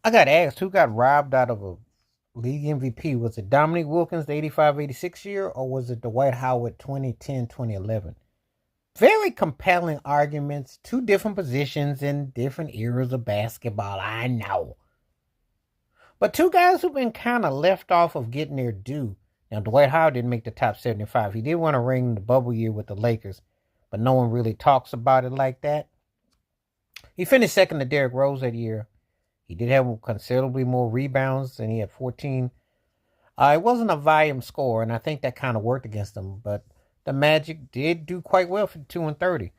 I got asked who got robbed out of a league MVP. Was it Dominique Wilkins, the 85-86 year, or was it Dwight Howard 2010-2011? Very compelling arguments, two different positions in different eras of basketball, I know. But two guys who've been kind of left off of getting their due. Now, Dwight Howard didn't make the top 75. He did win a ring in the bubble year with the Lakers, but no one really talks about it like that. He finished second to Derrick Rose that year. He did have considerably more rebounds, and he had 14. It wasn't a volume score, and I think that kind of worked against him, but the Magic did do quite well for 2 and 30.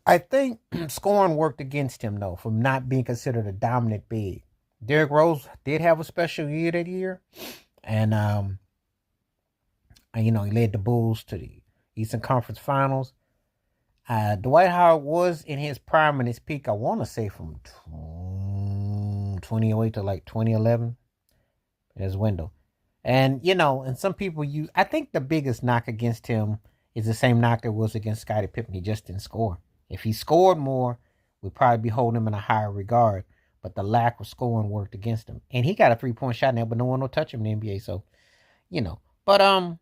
I think scoring worked against him, though, from not being considered a dominant big. Derrick Rose did have a special year that year, and he led the Bulls to the Eastern Conference Finals. Dwight Howard was in his prime and his peak, I want to say from 2008 to like 2011, in his window. And, and some people use, I think the biggest knock against him is the same knock that was against Scottie Pippen. He just didn't score. If he scored more, we'd probably be holding him in a higher regard. But the lack of scoring worked against him. And he got a 3-point shot now, but no one will touch him in the NBA. So, But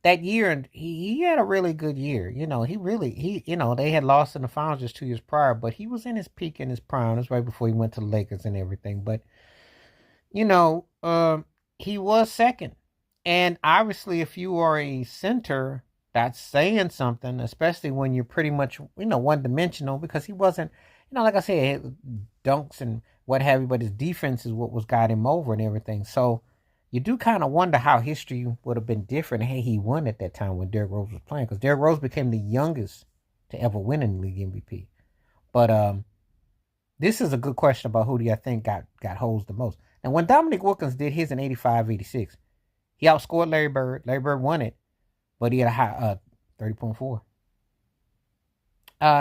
that year, and he had a really good year. They had lost in the finals just 2 years prior, but he was in his peak, in his prime. That's right before he went to the Lakers and everything. But, he was second. And obviously, if you are a center, that's saying something, especially when you're pretty much, one-dimensional, because he wasn't, like I said, dunks and what have you, but his defense is what was got him over and everything. So you do kind of wonder how history would have been different had he won at that time when Derrick Rose was playing, because Derrick Rose became the youngest to ever win in the league MVP. But this is a good question about who do you think got hosed the most. And when Dominique Wilkins did his in 85-86, he outscored Larry Bird. Larry Bird won it, but he had a high 30.4.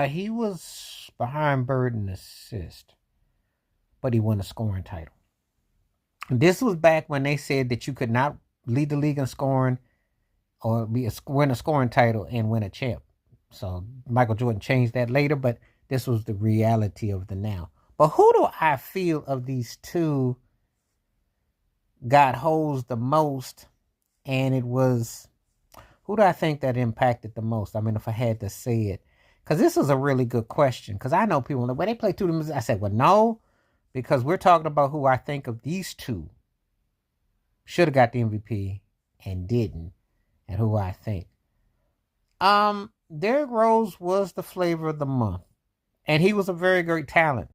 He was behind Bird in assist, but he won a scoring title. This was back when they said that you could not lead the league in scoring or win a scoring title and win a champ. So Michael Jordan changed that later, but this was the reality of the now. But who do I feel of these two got hosed the most? And it was, who do I think that impacted the most? I mean, if I had to say it, because this is a really good question. Because I know people, when they play two of them, I said, well, no, because we're talking about who I think of these two should have got the MVP and didn't, and who I think. Derrick Rose was the flavor of the month, and he was a very great talent.